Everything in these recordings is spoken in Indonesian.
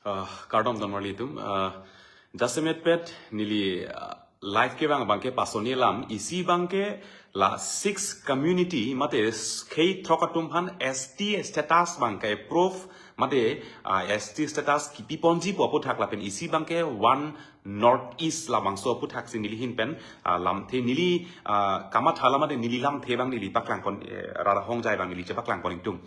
Kardom Donmalitum, Jasemet Pet, Nili Life Kevang Banke Pasonilam, Isi Banke, La Six Community, Mates, K Trokatumhan, ST Status Banke, Proof, Mate, ST Status, Kipiponji, Aputhak Lapen, Isi Banke, One Northeast Labang, so Aputhak in Nili Hinpen, Lam Te Nili, Kamathalamade Nili Lam Tebang Nili Paklang, Rada Hong Jai Bang Nili Chapaklang Ponitum.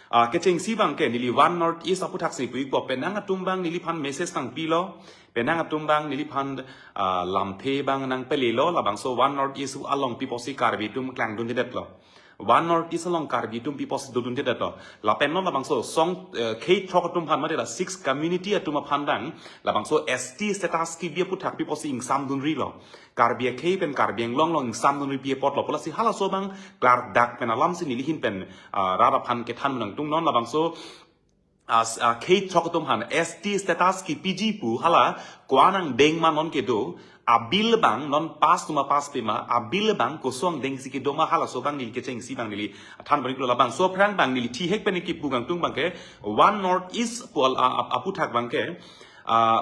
Kecing si bangke nili One Northeast Aputhak si pui ko penang atumbang nili pan meses tang pilo penang atumbang nili pan lampe bang nang pelilo labang so One Northeast along people si karbi tum klang dun dedet lo One Northeast along karbi tum people si dun dedet lo lapen non labang so song K talk tum pan madela six community atuma pandang labang so ST status ki bia Aputhak people si ing sam dun ri lo karbi K pen karbi ing long ing sam dun ri bia pot lo pola si hala so bang klar dak pen alam si nili hin pen rara pan ke than menang tung non labang so as K Trokatum Han ST status ki PG pu hala kuanang deng man non kedo abil bang non pas tuma pas pema abil bang kosong deng si kedo ma hala so bang nil keceng si bang nili than bang lo bang so prang bang nili thi hek pen ki pu gang tung bang ke One Northeast pol Aputhak bang ke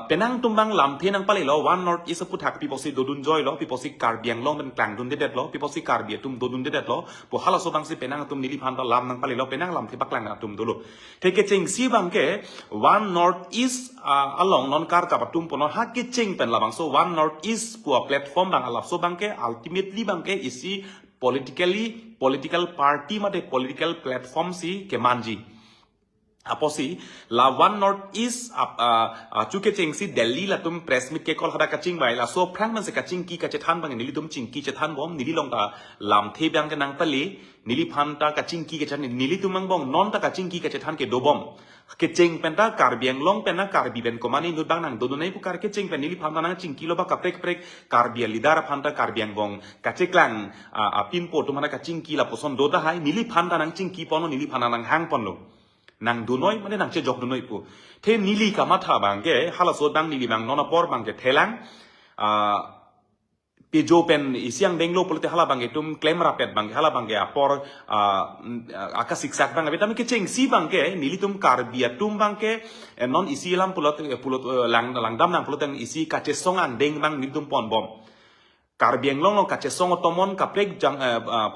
penang tumbang lam tenang pale lo One Northeast Aputhak people si dodun joy lo people si karbiang long ben klang dun dedet lo people si karbi tum dodun dedet lo po hala so bang si penang tum nili phanta lam nang pale lo penang lam the baklang tum dolo theke cheng si bang ke One Northeast along non kar ka patum pono ha ke cheng pen labang so One Northeast po platform bang alap so bang ke ultimately bang ke isi political party mate political platform si ke manji aposi la One Northeast chuke cheng si Delhi la tum press meet ke kol hada kaching bai la so prang man se kaching ki ka chethan bang nili tum ching ki chethan bom nili long ta lam the bang ke nang pali nili phanta kaching ki ke chan nili tumang bong non ta kaching ki ke chethan ke dobom ke cheng penta karbiang long pena karbi ben komani nut bang nang dodonai pu kar ke cheng pen nili phanta nang ching kilo ba kaprek prek karbia lidara phanta karbiang bong kacheklang pin po tumana kaching ki la poson doda hai nili phanta nang ching ki pono nili phana nang hang ponlo nang dunoi mane nang che jok dunoi pu the nili kamatha bangke halasot bang nili bang nona por bangke thelang pejo pen isiang denglo polte hala bangke tum claim rapet bangke hala bangke apor akasik sak bang betam ke cheng si bangke nili tum karbia tum bangke non isi lam pulot langdam nang pulot isi kache songang deng bang nili tum pon bom karbiang long long kache song otomon kaprek jang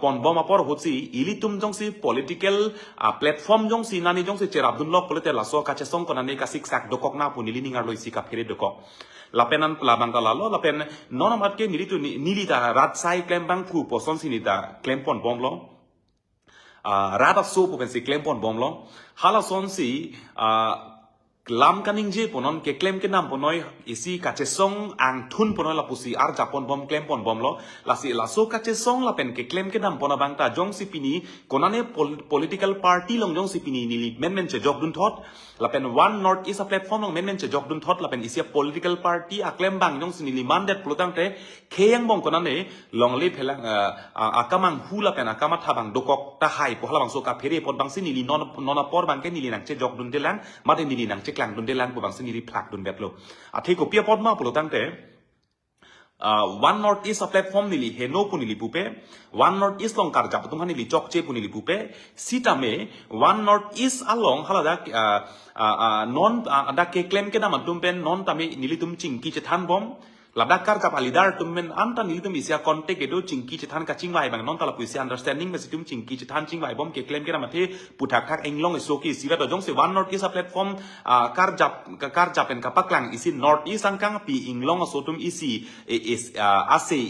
pon bom apor hutsi ilitum jong si political platform jong si nani jong si cherabdun lok polite laso kache song konani kasik sak dokok na pu nili ningar loisi ka phire dokok lapenan labang kalalo lapen nonamat ke nili tu nili ta rat sai klem bang pu poson sinita klem pon bom lo rat of so pu pen si klem pon bom lo hala son si lam kaning je ponon ke claim ke nam ponoi isi kache song ang thun ponoi la pusi ar japon bom claim pon bom lo lasi laso kache song la pen ke claim ke nam pona bangta jong si pini konane political party long jong si pini nili men che jok dun thot la pen One Northeast a platform long men che jok dun thot la pen isi political party a claim bang jong si nili mandat plotang te kheyang bong konane long le phelang akamang hula pen akamat habang dokok ta hai po hala bang so ka phere pot bang si nili non por bang ke nili nang che jok dun delang mate nili nang klang dun delang po bang sinili plak dun betlo ate ko pia pot ma pulo tangte One Northeast platform nili heno punili pupe One Northeast long kar jap tumhan nili chokche punili pupe sitame One Northeast along halada non ada ke claim ke nama tumpen non tame nili tum chingki chethan bom labdakar kap alidar tummen anta nili tum isia contact edo chingki chethan ka chingwai bang non tala puisi understanding mesi tum chingki chethan chingwai bom ke claim ke nama the puthak thak englong soki siwa to jong se One Northeast platform kar japen kapaklang isi Northeast angkang pi englong so tum isi ase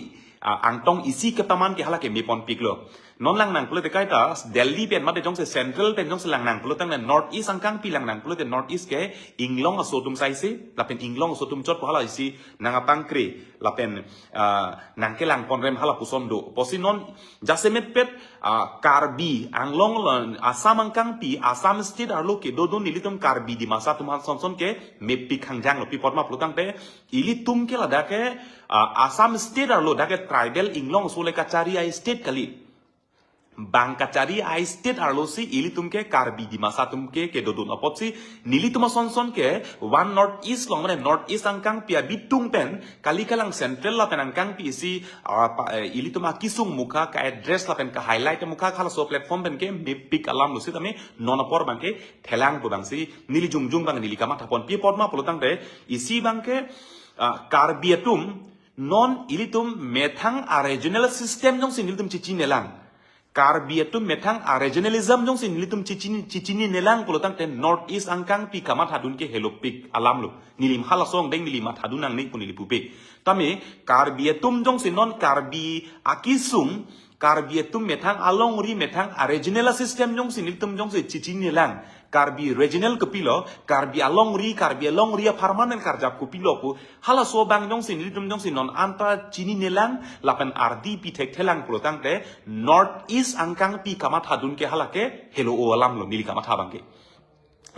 angtong isi ketaman ke hala ke mepon piklo non lang nang pulo te kaita Delhi pen mate jong se central pen jong se lang nang pulo tang North East angkang pilang nang pulo te North East ke inglong asotum saisi lapen inglong asotum chot hala isi nang apangkre lapen nang ke lang ponrem hala pusondo posinon jasemet pet karbi anglong asam angkang pi asam state arlo ke dodon nilitum karbi di masa tuman sonson ke mepi khangjang lo pi potma pulo tang te ilitum ke lada ke asam state arlo da ke tribal inglong sole kachari ai state kali Bangkacari I state arlosi ilitumke karbi di masa tumke ke dodun apotsi nilituma sonson ke one north east long mana north east angkang pia bitung pen kali kalang central la pen angkang pi si ilituma kisung muka ka address la pen ka highlight muka khala so platform pen ke me pick alam lusi tame nonapor bangke thelang budang si nili jungjung bang nili kama thapon pi podma polutang de isi bangke karbiatum non ilitum methang a regional system jong sin ilitum chichi nelang Karbiatum metang a regionalism jong sin litum cicini nelang polotang ten north east angkang pi kamat hadun ke helopik alam lo nilim halasong deng nilimat hadunang ni punilipupe tame karbiatum jong sin non karbi akisung karbiatum metang alongri metang a regional system jong sin litum jong sin cicini nelang karbi regional kepilo karbi alongri a permanent karjap kupilo pu hala so bang jong sin litum jong sin non anta cini nelang lapen ardi pi tek telang polotang te north east angkang pi kamat hadun ke halake hello o alam lo nili kamat habangke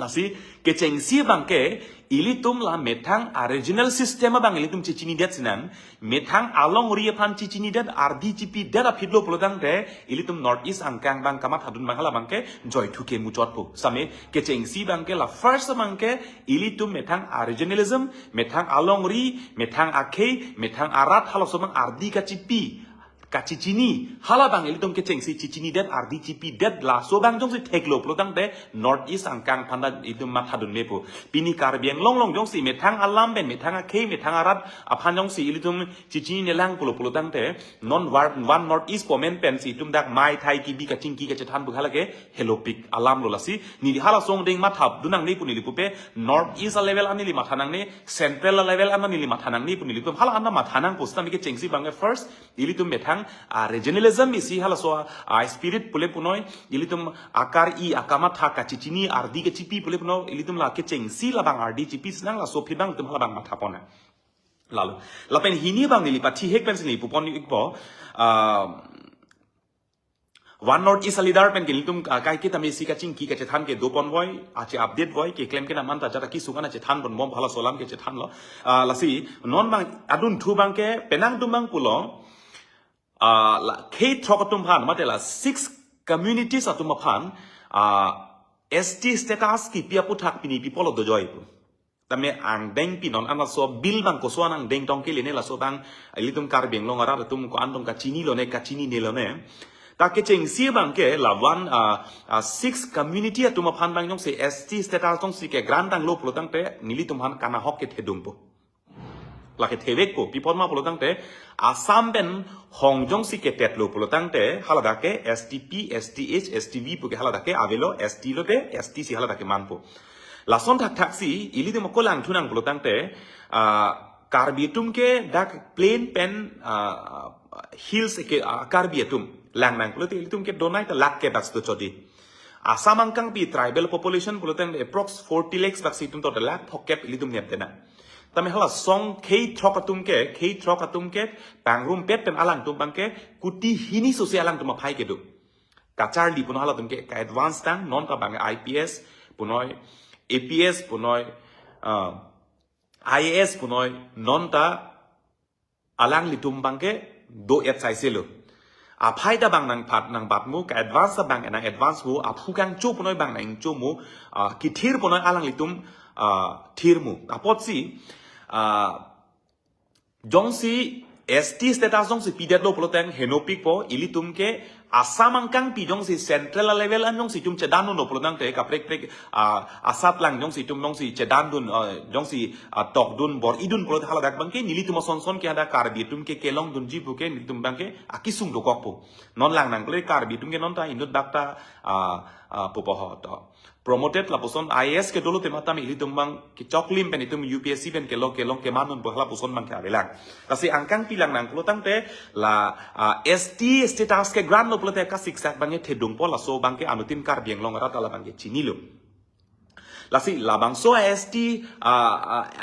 lasi keceng si bangke ilitum la metang a regional system bang ilitum cicini det sinan metang along ri pan cicini det ardi cipi det apidlo polodang de ilitum north east angkang bang kamat hadun bang hala bangke joy thuke muchot po same keceng si bangke la first bangke ilitum metang a regionalism metang along ri metang akhe metang arat halo somang ardi ka cipi Kacicini, hala bang ilitum keceng si cicini det ardi cipi det la so bang jong si teklo pelotang de north east angkang panda itu mat hadun mepo pini karbiang long jong si metang alam ben metang akhe metang arat aphan jong si ilitum cicini nelang pelotang de non one north east pomen pen si tum dak mai thai ki bi kacing ki kacetan bukhala ke helopik alam lo lasi ni hala song ding mat hab dunang ni punili pupe north east level anili mathanang ni central level anili mathanang ni punili pum hala anna mathanang postam ke cengsi bang first ilitum metang regionalism isi hala so spirit pule punoi ilitum akar I akamat ha kacicini ardi ke cipi pule puno ilitum la keceng si labang ardi cipi senang la so phibang tum hala bang mathapona lalu lapen hini bang nilipati hek pen sini pupon ikpo one north east leader pen ilitum kai kita mesi kacing ki kacethan ke dopon boy ache update boy ke claim ke naman ta jata ki sungana cethan bon bom hala solam ke cethan lo lasi non bang adun thu bang ke penang tumang pulo K trokatum pan matela 6 communities atuma pan ST status ki pia puthak pini people of the joy tame ang deng pinon ana so bil bang ko so anang deng tong ke lene la so bang ilitum karbeng long ara tum ko andong ka chini lo ne ka chini ne lo ne ta ke cheng si bang ke la one 6 community atuma pan bang jong se ST status tong si ke grand tang lo plotang te nilitum han kana hok ke thedum po laki thewek po pipon ma polotang te asam ben hongjong si ke tetlo polotang te halada ke STP STH STV po ke halada ke avelo ST lo te STC halada ke manpo lason thak si ili de mokolang thunang polotang te karbitum ke dak plain pen hills ke karbitum lang nang polote ilitum ke donai ta lak ke bas to chodi asam angkang pi tribal population polotang approx 40 lakhs bak situm to lak pocket ilitum neptena tame hala song K trokatum ke pangrum pet pen alang tum bangke kuti hini sose alang tum phai ke du kachar li puno hala tum ke ka advance tang non ka bang IPS punoi APS punoi IAS punoi non ta alang li tum bangke do et sai selo aphai da bang nang phat nang bat mu ka advance bang nang advance mu aphukang chu punoi bang nang chu mu ki thir punoi alang li tum thir mu apot si jongsi ST status jongsi pidet lo poloteng henopik po ilitum ke asamangkang pi jongsi central level an jongsi tum cedanun lo polotang te kaprek asat lang jongsi tum jongsi cedanun jongsi tokdun bor idun polot hala dak bangke nilitum sonson ke ada karbitum ke kelong dun jibu ke nilitum bangke akisung do kokpo non lang nang pole karbitum ke non ta indut dakta popoho to promoted la puson IS ke dolo temata mi ilitum bang ki choklim pen itum UPSC pen ke long ke manun pohla puson bang ke avelang kasi angkang pilang nang polotang te la ST status ke grand lo polote ka siksak bang thedung pola so bang ke anutin kar bieng long rat ala bang ke chinilo lasi labang so ST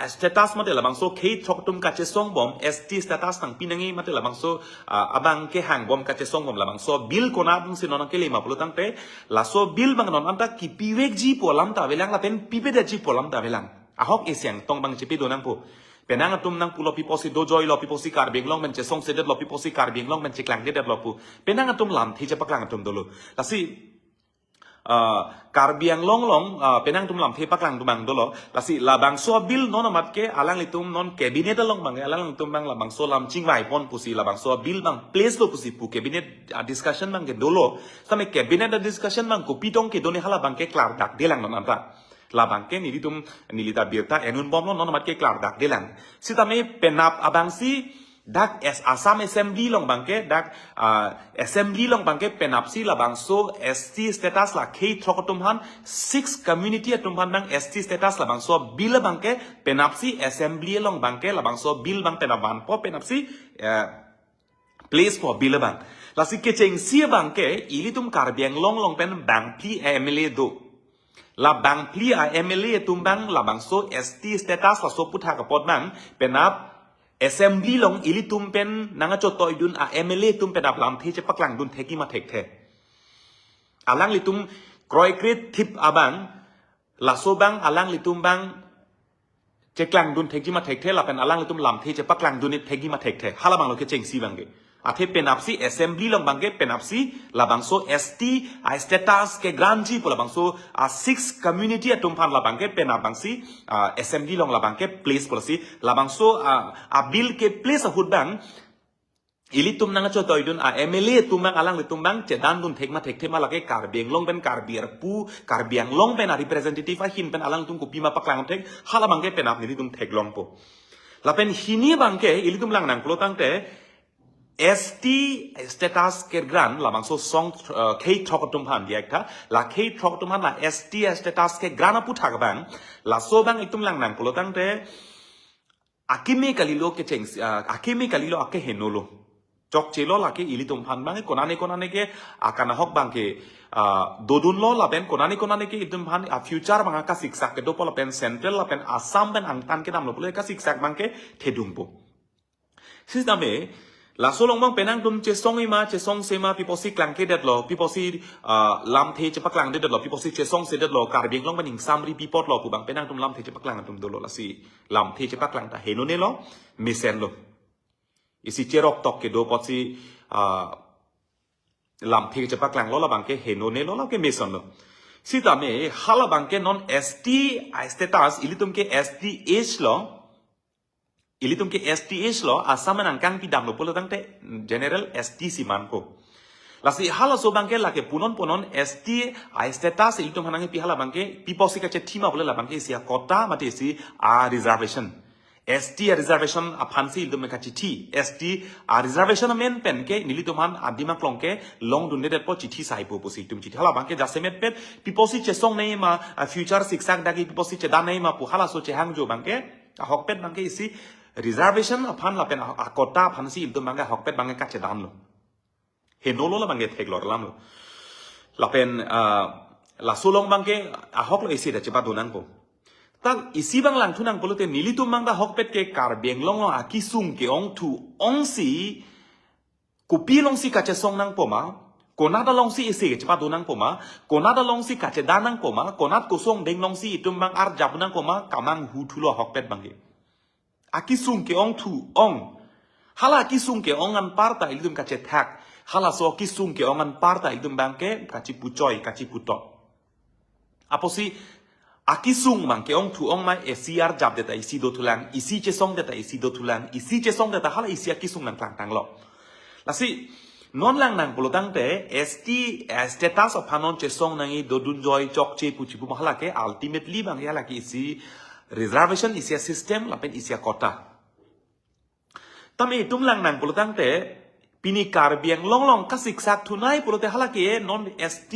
status mate labang so K thoktum ka che song bom ST status tang pinangi mate labang so abang ke hang bom ka che song bom labang so bill kona bung sinon ke lema polotang te la so bill bang non anta ki piwek ji polam ta velang la pen pipe de ji polam ta velang ahok esyang tong bang chepe donang po penang atum nang pulo piposi dojoi lo piposi kar benglong men che song sedet lo piposi kar benglong men che klang dedet lo pu penang atum lam thi che paklang atum dolo lasi kar biang long penang tum lam thi paklang tumang dolo lasi labang so bil non amat ke alang litum non cabinet long bang alang litum bang labang so lam chingwai pon pusi labang so bil bang place lo pusi pu cabinet discussion bang ke dolo same cabinet discussion bang ko pitong ke doni hala bang ke klar dak delang non anta labang ke nilitum nilita birta enun bom non amat ke klar dak delang sitame penap abang si dak Assam assembly long bangke dak assembly long bangke penapsi la bangso ST status la k trokotumhan 6 community atumhan bang ST status la bangso bill bangke penapsi assembly long bangke la bangso bill bang penaban po penapsi place for bill bang la si kecheng si bangke ilitum karbiang long pen bang pli MLA do la bang pli MLA tumbang la bangso ST status la so putha kapot bang penap assembly long ili tumpen nanga choto idun MLA tumpen aplam thi che paklang dun theki ma thek the alang litum kroi krit thip abang laso bang alang litum bang che klang dun theki ma thek the la pen alang litum lam thi che paklang dun theki ma thek the hala bang lo ke cheng si bang ge athe penapsi assembly long bang ge penapsi la bang so ST status ke granji pola bang so 6 community atumpan la bang ge penabang si assembly long la bang ke place pola si la bang so bill ke place hud bang ili tum nanga cho toy dun MLA tumbang alang le tumbang che dan dun thek ma thek thema la ke kar biang long ben kar biar pu kar biang long ben representative hin pen alang tum ko pima paklang thek hala bang ge penap ni tum thek long po la pen hini bang ke ili tum lang nang klotang te ST status ke gran la bangso song k trokotum han diakta la k trokotum han la ST status ke grana putha bang la so bang itum lang nang polotang te akime kalilo ke cheng akime kalilo ake henolo chok chelo la ke ilitum han bang konane ke akana hok bang ke dodun lo la ben konane ke itum han future bang ka siksak ke dopol pen central la pen Assam ben angtan ke dam lo pole ka siksak bang ke thedungpo sistame la solong bang penang dum che song sema piposi klang ke det lo piposi lam the che paklang det lo piposi che song se det lo kar biang long baning samri pipot lo pu bang penang dum lam the che paklang dum dolo la si lam the che paklang ta heno ne lo misen lo isi cherok tok ke do pot si lam the che paklang lo la bang ke heno ne lo la ke mesen lo si ta me hala bang ke non ST status ilitum ke SDH lo ilitum ke STH lo Assam angkang pidam lo polo tangte general ST siman ko lasi hala so bangke lake punon ST status ilitum hanange pi hala bangke piposi ka che thima bole la bangke sia kota mate si reservation ST reservation aphansi ilitum ka chithi ST reservation men pen ke nilitum han adima klongke long dunde det po chithi sai po posi tum chithi hala bangke jasemet pet piposi che song nei ma future siksak dagi piposi che da nei ma pu hala so che hangjo bangke hokpet bangke isi reservation aphan la pen akota phansi iltum bangga hokpet bangga ka chedam lo henolo la bangge thek lor lam lo la pen la solong bangke hok lo isi da cheba donang po tak isi bang lang thunang polote nilitum bangga hokpet ke kar beng long lo akisung ke ong thu ong si kupi long si ka che song nang po ma konada long si isi cheba donang po ma konada long si ka che danang po ma konat kusong deng long si itum bang ar jabunang po ma kamang hu thulo hokpet bangge akisung ke ong thu ong hala akisung ke ong an parta ilum kache thak hala so akisung ke ong an parta ilum bangke kachi puchoi kachi putot aposi akisung mang ke ong thu ong mai SCR jab deta isi do thulang isi che song deta isi do thulang isi che song deta hala isi akisung nang tang lo lasi non lang nang polotang te ST status of hanon che song nang i do dun joy chok che puchi pu hala ke ultimately bang ya la ki isi reservation isia system lapen isia kota tame itum lang nang polotang te pini kar biang long ka siksak thunai polote hala ke non ST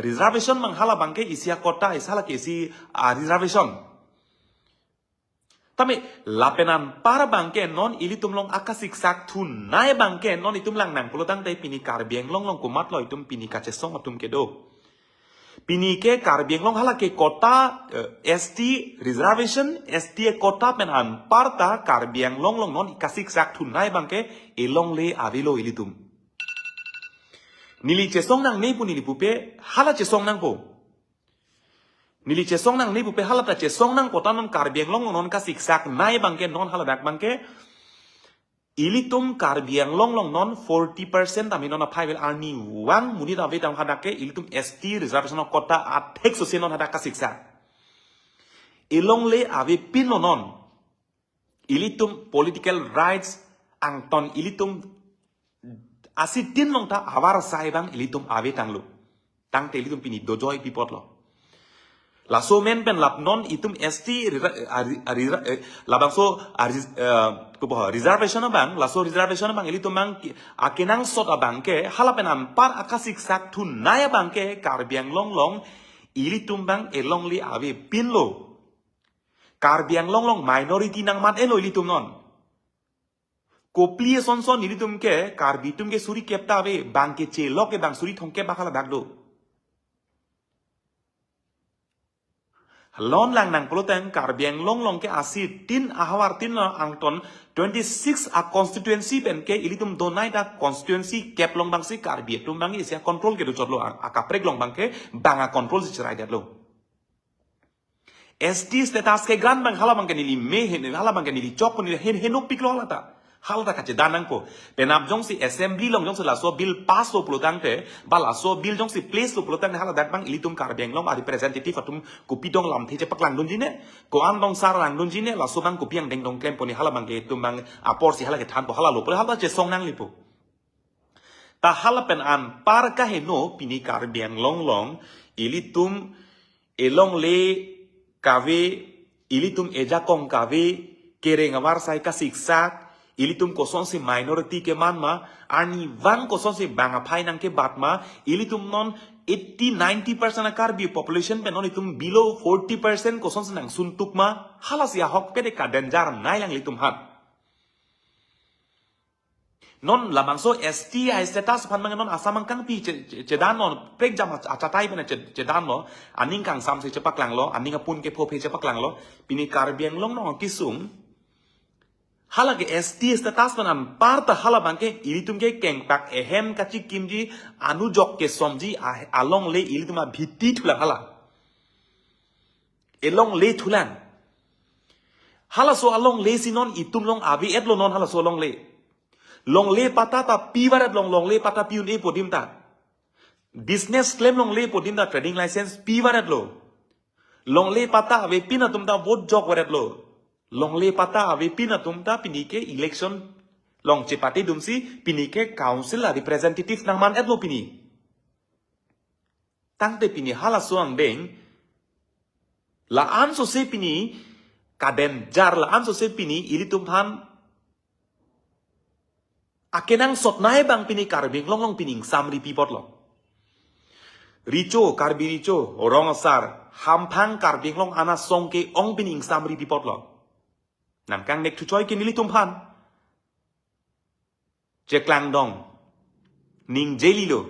reservation mang hala bangke isia kota is hala ke si reservation tame lapenan para bangke non ilitum long aka siksak thunai bangke non itum lang nang polotang te pini kar biang long kumat lo itum pini ka chesong atum ke do pini ke kar biang long hala ke kota ST reservation ST kota penan parta kar biang long non kasik sak thunai bangke elong le avilo ilitum nili chesong nang nei pu nili pupe hala chesong nang po nili cesong nang ni bupe halata cesong nang kota non karbiang long non ka siksak nai bangke non haladak bangke ilitum karbiang long non 40% tami non apai wel arni wang muni da vetang hadake ilitum ST reservation of kota atek so non hadaka siksak ilong le ave pin non ilitum political rights angton ilitum asitin long ta awar saibang ilitum ave tanglu tang te ilitum pini dojoi pipot lo la so men pen lap non itum ST labang so reservation bang la so reservation bang ilitum bang akenang sot abang ke halapen ampar akasik sak tun naya bang ke karbiang long ilitum bang elong li ave pin lo karbiang long minority nang mat elo ilitum non kopli son ilitum ke karbitum ke suri kepta ave bang ke chelok ke bang suri thongke bakala dagdo lon lang nang peloteng karbiang long ke asid tin ahawar tin angton 26 a constituency pen ke ilitum donai da constituency kep long bang si karbi tum bang isia control ke do chotlo akaprek long bang ke banga control si cerai lo ST status ke gran bang hala bang ke nili me hala bang ke nili chok ni henuk piklo lata halda kache danang ko penap jong si assembly long jong si laso bill pass lo pelotang te ba laso bill jong si place lo pelotang hala dak bang ilitum karbiang long a representative atum kupi dong lam the cepak lang dunjine ko an dong sar lang dunjine laso bang kupi yang deng dong klem poni hala bang ke tum bang apor si hala ke than po hala lo hala che song nang lipo ta hala pen an par ka heno pini karbiang long ilitum elong le kave ilitum ejakong kave kereng awar sai ka siksak ilitum koson si minority ke manma ani wang koson si banga phai nang ke batma ilitum non 80-90% karbi population pe non itum below 40% koson si nang suntuk ma halas ya hok pede ka danger nai lang litum hat non lamang so ST status pan mang non asamang kang pi cedan non prek jam acatai pe cedan lo aning kang sam se cepak lang lo aning apun ke pho phe cepak lang lo pini karbiang long no kisung hala ke ST status panan parta hala bangke ilitum ke keng pak ehem kachi kimji anu jok ke somji along le ilituma bhitti thulang hala elong le thulang hala so along le sinon itum long abi et lo non hala so long le pata ta piwaret long le pata piun e podim ta business claim long le podim ta trading license piwaret lo long le pata ave pina tum ta vote jok waret lo long le pata ave pina tumta pinike election long cepate dumsi pinike council a representative nang man etlo pini tangte pini hala soang deng la an so se pini kaden jar la an so se pini ilitum han akenang sot nai bang pini karbing long pining samri pipot lo richo karbi richo orong asar hampang karbing long ana songke ong pining samri pipot lo nam kang nek tu choi ke nilitum pan Jeklang dong ning jeli lo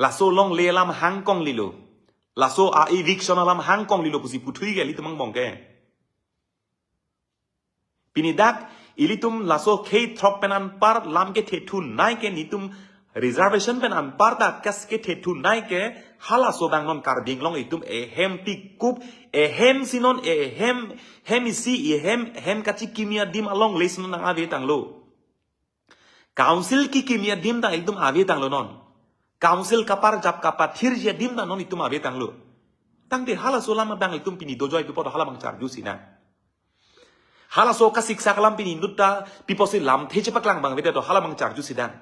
laso long le lam hang kong lilo laso a eviction lam hang kong lilo pusi puthui ge litum bong ke pinidak ilitum laso ke throp penan par lam ke thetu nai ke nitum reservation penan par da kas ke thetu nai ke hala so bang non karbing long itum ehem pikup ehem sinon ehem hemisi ehem kachi kimia dim along lesion nang ave tanglo council ki kimia dim da itum ave tanglo non council kapar jap kapar thir je dim da non itum ave tanglo tangte hala so lama bang itum pini dojoi pipot hala bang charju sina hala so ka siksa kalam pini nutta piposi lam theche paklang bang vete to hala bang charju sidan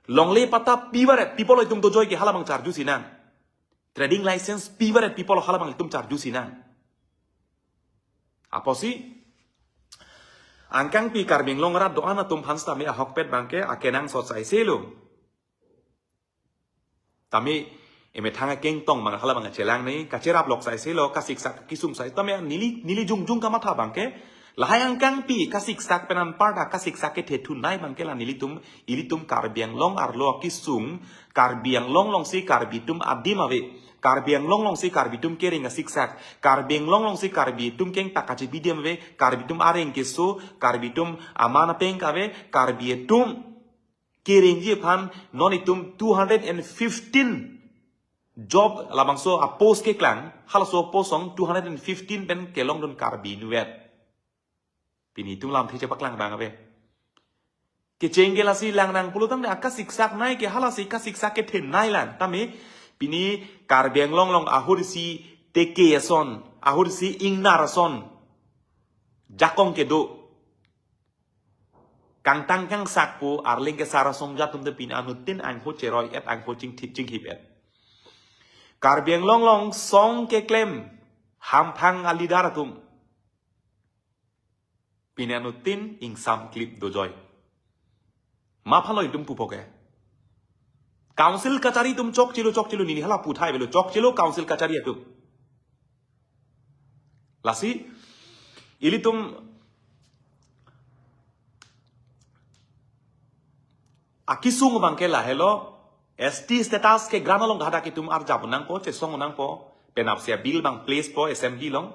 longle pata piwaret people itum dojoi ki hala bang charju sinan trading license piwaret people hala bang itum charju sinan aposi angkang pi karbing longra doana tum phansta me hokpet bangke akenang so sai selo tami eme thanga keng tong mang hala bang chelang nei kacherap lok sai selo kasik sak kisum sai tame nili jung kama tha bangke lahayang kang pi kasik sak penan parda kasik sak ke thetu nai bangke la ilitum karbiang long arlo kisung karbiang long si karbitum adim ave karbiang long si karbitum kering asik sak karbiang long si karbitum keng takachi bidiam ve karbitum areng keso karbitum amana peng ave karbitum kering ji pan non itum 215 job labang so a post ke klang halaso post song 215 ben kelong don karbi nuet pini tum lam thi je paklang bang ave ke chenge la si lang nang pulutang ne aka siksak nai ke halasi ka siksak ke then nai lan tami pini karbeng long long ahur si teke yason ahur si ingnar son jakong ke do kang tang kang sakpu arling ke sara song jatum de pin anutin ang ho cheroi et ang ho ching hip et karbeng long long song ke klem hampang alidaratum pin anutin ing sam clip do joy ma phaloi tum pupoke council kachari tum chok chilo nini hala puthai belo chok chilo council kachari atum lasi ili tum akisung bangke la hello ST status ke granalong gada ki tum ar jabunang po chesong unang po penapsia bill bang place po assembly long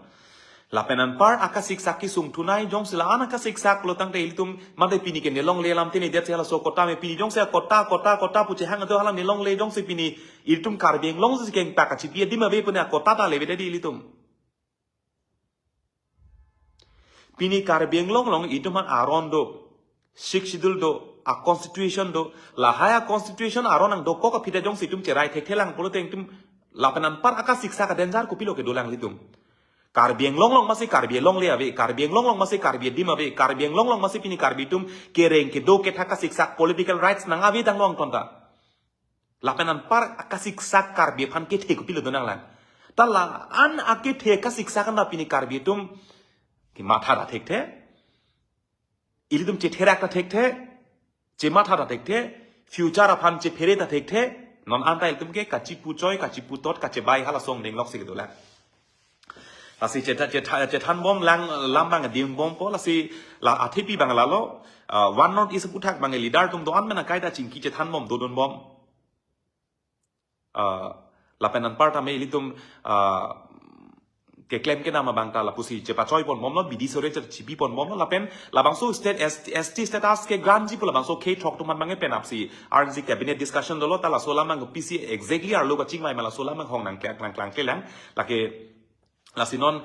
lapenan par akasik saki sung tunai jong sila an akasik sak lo tang te ilitum made pini ke nelong le lam tini det sela so kota me pini jong se kota puche hang do halam nelong le jong se pini ilitum karbeng long se keng pak achi pia dima be punya kota ta le be di ilitum pini karbeng long ilitum an aron do shikshidul do a constitution do la haya constitution aron ang do ko ka pita jong situm cherai thelang polo teng tum lapenan par akasik sak denjar ku pilo ke dolang litum Karbieng long masih karbieng long le ave karbieng long masih karbieng dim ave karbieng long masih pini karbitum kereng ke do ke thaka siksak political rights nang ave dang long tonta lapenan par akasik sak karbie phan ke the ko pilo donang lan tala an ake the ka siksak na pini karbitum ki matha da thek the ilidum che thera ka thek the che matha da thek the future aphan che phere da thek the non anta iltum ke kachi pu choi kachi pu tot kache bai hala song deng lok se do la lasi cetan bom lang lambang dim bom po lasi la athipi bang lalo one not is puthak bang leader tum do an mena kaida chingki cetan bom do don bom lapenan parta me litum ke claim ke nama bang ta la pusi cepa choi pon bom no bidi sore chipi pon bom no lapen labang so state ST status ke ganji po labang so ke thok tum man pen apsi RNC cabinet discussion dolo ta la sola mang PC exactly ar lo ka chingmai mala sola mang hong nang ke klang ke lang lake lasinon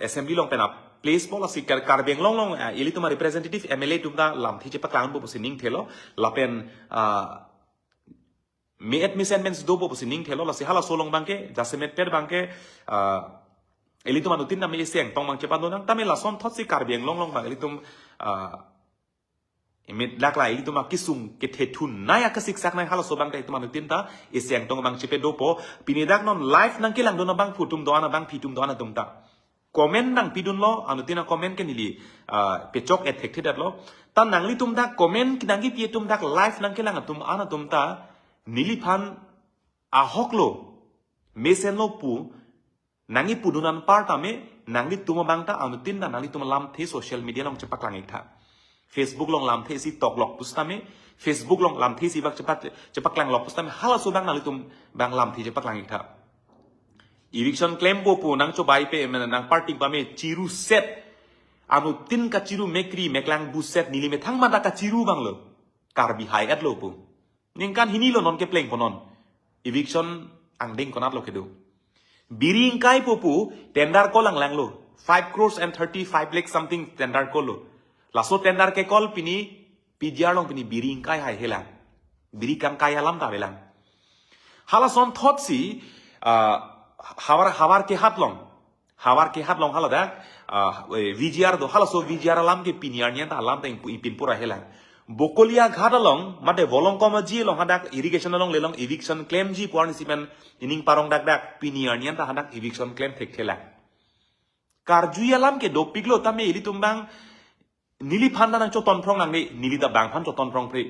assembly long penap place po lasi karbeng long ili tuma representative MLA tumda lam thi chepa klang bo sining thelo lapen me admissions do bo sining thelo lasi hala solong bangke jasemet per bangke ili tuma nutin na me seng tong mang chepa donang tame la son thot si karbeng long bang ili tum imit lakla ili tuma kisung ke thethun naya ka siksak nai hala sobang ta tuma nutin ta iseng tong bang chepe do po pinidak non live nang kilang dona bang putum do ana bang pitum do ana tumta comment nang pidun lo anutina comment ke nili pechok effected dat lo tan nang li tum dak comment kinang gi pietum dak live nang kilang tum ana tumta nili phan a hoklo mesen lo pu nangi pudunan part ame nangli tuma bang ta anutin da nangli tuma lam the social media long chepak lang ikha Facebook long lam the si tok lok pustame Facebook long lam the si bak cepak lang lok pustame hala so bang nangli tum bang lam thi cepak lang ikha eviction claim bo pu nang chobai pe nang party ba me chiru set anu tin ka chiru mekri meklang bu set nili me thang mata ka chiru bang lo karbi high at lo pu ningkan hini lo non ke pleng ponon eviction ang ding konat lo kedu biring kai popu tender ko lang lo 5 crores and 35 lakhs something tender ko lo laso tender ke kol pini pidjar long pini biring kai hai helang biri kam kai halam ta belang hala son thot si hawar ke hat long hala da VGR do hala so VGR alam ke piniar nya ta alam ta ipin pura helang bokolia ghadalong mate volong koma ji long hadak irrigation long lelong eviction claim ji porn simen ining parong dak piniar nya ta hadak eviction claim thek helang karjui alam ke do piglo tame ili tumbang nili phanda nang choton prong nang ni nili da bang phan choton prong pri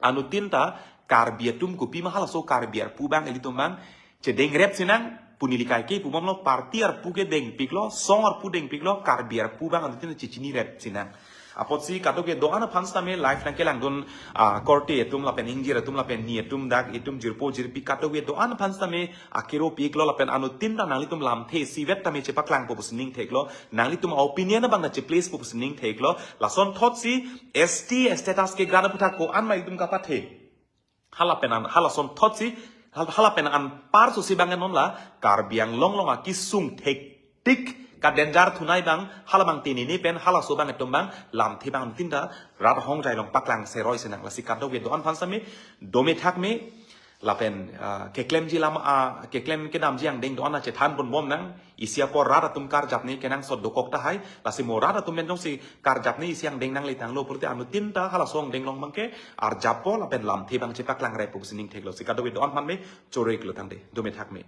anutin ta karbiatum kupi mahala so karbiar pu bang ili tumbang che deng rep sinang punilikai ke pu bang lo party ar pu ke deng piklo song ar pu deng piklo karbiar pu bang an tin chichini ret sinang apot si kato ke do ana phans tame life na ke lang don korte etum la pen injir etum la pen ni etum dak etum jirpo jirpi kato ke do ana phans tame akiro piklo la pen anu tin da nangli tum lam the si vet tame che paklang po pusning theklo nangli tum opinion na bang na che place po pusning theklo la son thot si st status ke gana putha ko an mai tum ka pathe hala pen an hala son thot si hala pen an par su si bangen non la karbiang long long a kisung thek tik kadenjar thunai bang hala bang tini ni pen hala so bang etum bang lam thi bang tinda rat hong jai long paklang seroi senang la sikat do do an phan sami dome thak me la pen ke klem ji lam ke klem ke dam jiang ding do an che than bon bom nang isia ko rat atum kar jap ni kenang sod do kok ta hai la si mo rat atum men jong si kar jap ni siang ding nang le tang lo purte anu tinta hala song ding long bang ke ar japo la pen lam thi bang che paklang rai pu sining thek lo sikat do an phan me chore klo tang de dome thak me